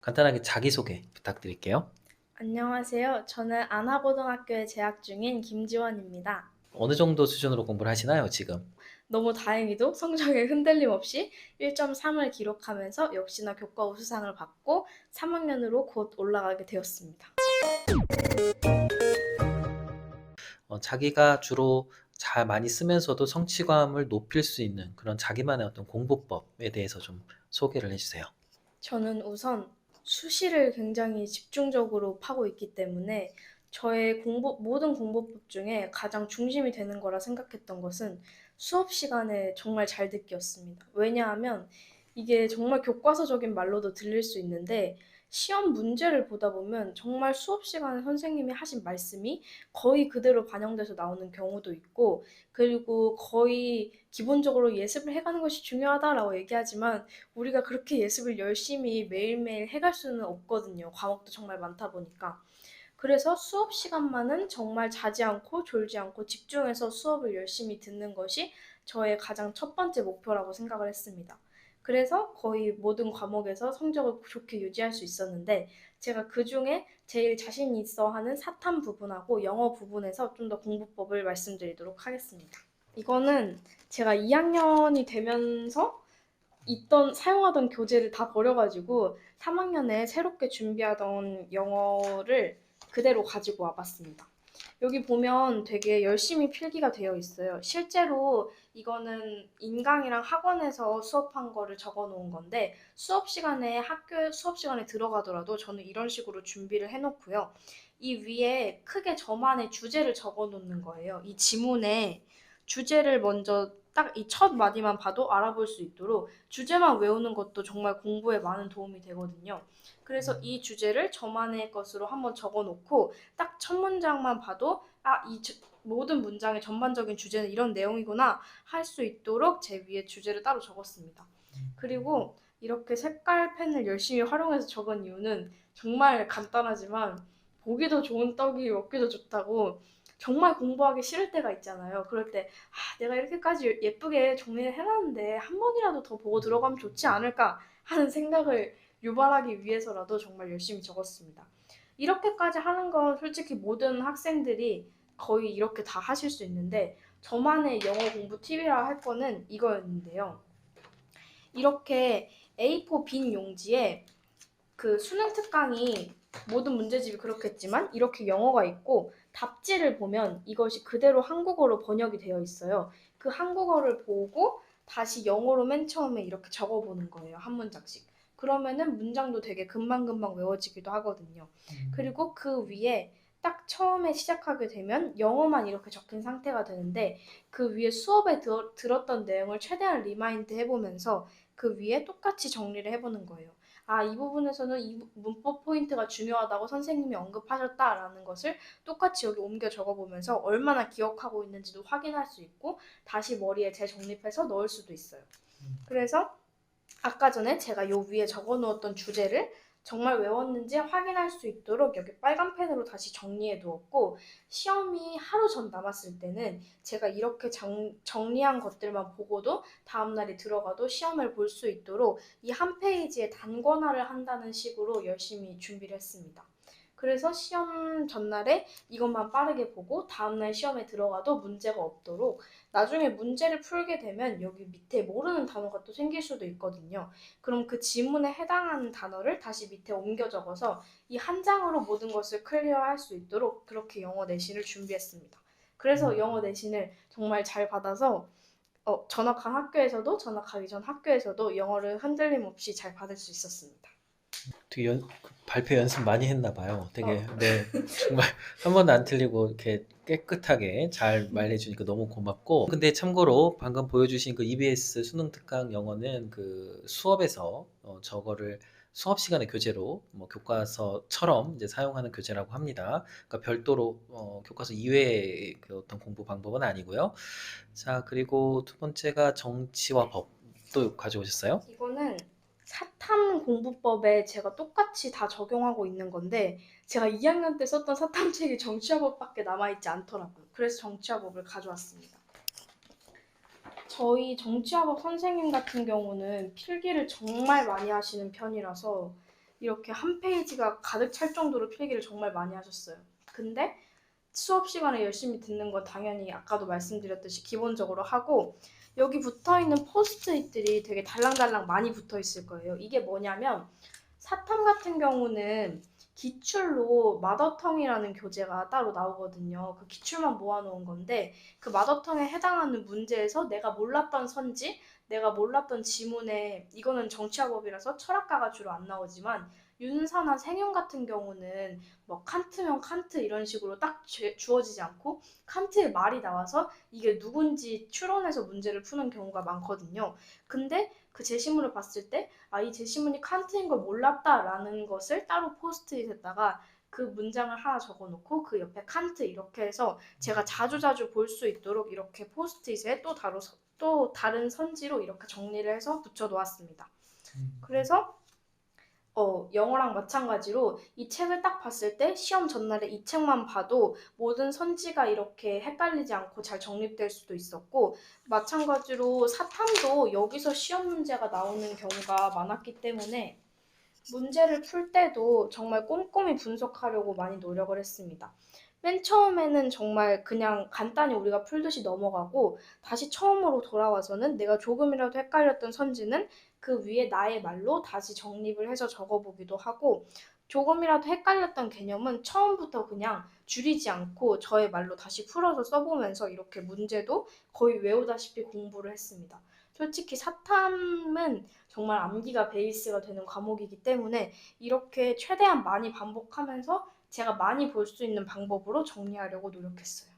간단하게 자기소개 부탁드릴게요. 안녕하세요. 저는 안화고등학교에 재학 중인 김지원입니다. 어느 정도 수준으로 공부를 하시나요, 지금? 너무 다행히도 성적에 흔들림 없이 1.3을 기록하면서 역시나 교과 우수상을 받고 3학년으로 곧 올라가게 되었습니다. 자기가 주로 잘 많이 쓰면서도 성취감을 높일 수 있는 그런 자기만의 어떤 공부법에 대해서 좀 소개를 해주세요. 저는 우선 수시를 굉장히 집중적으로 파고 있기 때문에 저의 모든 공부법 중에 가장 중심이 되는 거라 생각했던 것은 수업 시간에 정말 잘 듣기였습니다. 왜냐하면 이게 정말 교과서적인 말로도 들릴 수 있는데 시험 문제를 보다 보면 정말 수업 시간에 선생님이 하신 말씀이 거의 그대로 반영돼서 나오는 경우도 있고, 그리고 거의 기본적으로 예습을 해가는 것이 중요하다라고 얘기하지만 우리가 그렇게 예습을 열심히 매일매일 해갈 수는 없거든요. 과목도 정말 많다 보니까. 그래서 수업 시간만은 정말 자지 않고 졸지 않고 집중해서 수업을 열심히 듣는 것이 저의 가장 첫 번째 목표라고 생각을 했습니다. 그래서 거의 모든 과목에서 성적을 좋게 유지할 수 있었는데, 제가 그 중에 제일 자신 있어 하는 사탐 부분하고 영어 부분에서 좀 더 공부법을 말씀드리도록 하겠습니다. 이거는 제가 2학년이 되면서 사용하던 교재를 다 버려가지고 3학년에 새롭게 준비하던 영어를 그대로 가지고 와봤습니다. 여기 보면 되게 열심히 필기가 되어 있어요. 실제로 이거는 인강이랑 학원에서 수업한 거를 적어 놓은 건데, 학교 수업 시간에 들어가더라도 저는 이런 식으로 준비를 해놓고요. 이 위에 크게 저만의 주제를 적어 놓는 거예요. 이 지문에 주제를 먼저 딱 이 첫 마디만 봐도 알아볼 수 있도록 주제만 외우는 것도 정말 공부에 많은 도움이 되거든요. 그래서 이 주제를 저만의 것으로 한번 적어 놓고 딱 첫 문장만 봐도 모든 문장의 전반적인 주제는 이런 내용이구나 할 수 있도록 제 위에 주제를 따로 적었습니다. 그리고 이렇게 색깔 펜을 열심히 활용해서 적은 이유는 정말 간단하지만 보기도 좋은 떡이 먹기도 좋다고, 정말 공부하기 싫을 때가 있잖아요. 그럴 때 내가 이렇게까지 예쁘게 정리를 해놨는데 한 번이라도 더 보고 들어가면 좋지 않을까 하는 생각을 유발하기 위해서라도 정말 열심히 적었습니다. 이렇게까지 하는 건 솔직히 모든 학생들이 거의 이렇게 다 하실 수 있는데, 저만의 영어 공부 팁이라 할 거는 이거였는데요. 이렇게 A4 빈 용지에 그 수능 특강이 모든 문제집이 그렇겠지만 이렇게 영어가 있고, 답지를 보면 이것이 그대로 한국어로 번역이 되어 있어요. 그 한국어를 보고 다시 영어로 맨 처음에 이렇게 적어보는 거예요. 한 문장씩. 그러면은 문장도 되게 금방금방 외워지기도 하거든요. 그리고 그 위에 딱 처음에 시작하게 되면 영어만 이렇게 적힌 상태가 되는데, 그 위에 수업에 들었던 내용을 최대한 리마인드 해보면서 그 위에 똑같이 정리를 해보는 거예요. 이 부분에서는 이 문법 포인트가 중요하다고 선생님이 언급하셨다라는 것을 똑같이 여기 옮겨 적어보면서 얼마나 기억하고 있는지도 확인할 수 있고, 다시 머리에 재정립해서 넣을 수도 있어요. 그래서 아까 전에 제가 요 위에 적어 놓았던 주제를 정말 외웠는지 확인할 수 있도록 여기 빨간 펜으로 다시 정리해 두었고, 시험이 하루 전 남았을 때는 제가 이렇게 정리한 것들만 보고도 다음날에 들어가도 시험을 볼 수 있도록 이 한 페이지에 단권화를 한다는 식으로 열심히 준비를 했습니다. 그래서 시험 전날에 이것만 빠르게 보고 다음날 시험에 들어가도 문제가 없도록, 나중에 문제를 풀게 되면 여기 밑에 모르는 단어가 또 생길 수도 있거든요. 그럼 그 지문에 해당하는 단어를 다시 밑에 옮겨 적어서 이 한 장으로 모든 것을 클리어할 수 있도록 그렇게 영어 내신을 준비했습니다. 그래서 영어 내신을 정말 잘 받아서 전학하기 전 학교에서도 영어를 흔들림 없이 잘 받을 수 있었습니다. 되게 발표 연습 많이 했나 봐요. 어, 되게, 네, 정말 한 번도 안 틀리고 이렇게 깨끗하게 잘 말해주니까 너무 고맙고. 근데 참고로 방금 보여주신 그 EBS 수능 특강 영어는 그 수업에서 저거를 수업 시간의 교재로 뭐 교과서처럼 이제 사용하는 교재라고 합니다. 그러니까 별도로 교과서 이외의 그 어떤 공부 방법은 아니고요. 자, 그리고 두 번째가 정치와 법도 가져오셨어요? 이거는 사탐 공부법에 제가 똑같이 다 적용하고 있는 건데, 제가 2학년 때 썼던 사탐책이 정치화법밖에 남아있지 않더라고요. 그래서 정치화법을 가져왔습니다. 저희 정치화법 선생님 같은 경우는 필기를 정말 많이 하시는 편이라서 이렇게 한 페이지가 가득 찰 정도로 필기를 정말 많이 하셨어요. 근데 수업 시간에 열심히 듣는 거 당연히 아까도 말씀드렸듯이 기본적으로 하고, 여기 붙어있는 포스트잇들이 되게 달랑달랑 많이 붙어있을 거예요. 이게 뭐냐면 사탐 같은 경우는 기출로 마더텅이라는 교재가 따로 나오거든요. 그 기출만 모아놓은 건데 그 마더텅에 해당하는 문제에서 내가 몰랐던 선지, 내가 몰랐던 지문에, 이거는 정치화법이라서 철학가가 주로 안 나오지만 윤사나 생윤 같은 경우는 뭐 칸트면 칸트 이런 식으로 딱 주어지지 않고 칸트의 말이 나와서 이게 누군지 추론해서 문제를 푸는 경우가 많거든요. 근데 그 제시문을 봤을 때 이 제시문이 칸트인 걸 몰랐다라는 것을 따로 포스트잇에다가 그 문장을 하나 적어놓고 그 옆에 칸트 이렇게 해서 제가 자주자주 볼 수 있도록 이렇게 포스트잇에 또 다른 선지로 이렇게 정리를 해서 붙여놓았습니다. 그래서 영어랑 마찬가지로 이 책을 딱 봤을 때 시험 전날에 이 책만 봐도 모든 선지가 이렇게 헷갈리지 않고 잘 정립될 수도 있었고, 마찬가지로 사탐도 여기서 시험 문제가 나오는 경우가 많았기 때문에 문제를 풀 때도 정말 꼼꼼히 분석하려고 많이 노력을 했습니다. 맨 처음에는 정말 그냥 간단히 우리가 풀듯이 넘어가고 다시 처음으로 돌아와서는 내가 조금이라도 헷갈렸던 선지는 그 위에 나의 말로 다시 정립을 해서 적어보기도 하고, 조금이라도 헷갈렸던 개념은 처음부터 그냥 줄이지 않고 저의 말로 다시 풀어서 써보면서 이렇게 문제도 거의 외우다시피 공부를 했습니다. 솔직히 사탐은 정말 암기가 베이스가 되는 과목이기 때문에 이렇게 최대한 많이 반복하면서 제가 많이 볼 수 있는 방법으로 정리하려고 노력했어요.